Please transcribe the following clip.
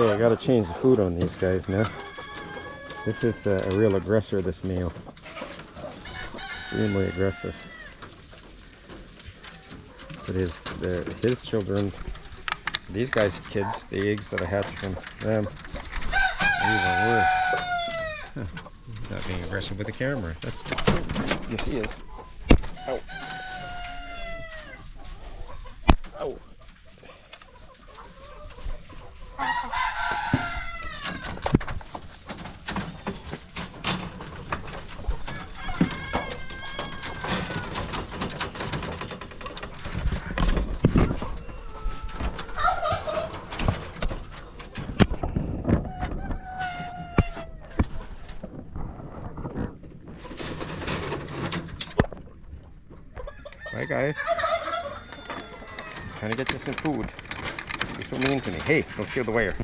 Okay, I gotta change the food on these guys now. This is a real aggressor, this male. Extremely aggressive. But his children, these guys' kids, the eggs that I hatched from them, even worse. Huh. He's not being aggressive with the camera. That's yes, he is. Ow. Ow. Bye, guys. Trying to get you some food. You're so mean to me. Hey, don't steal the wire.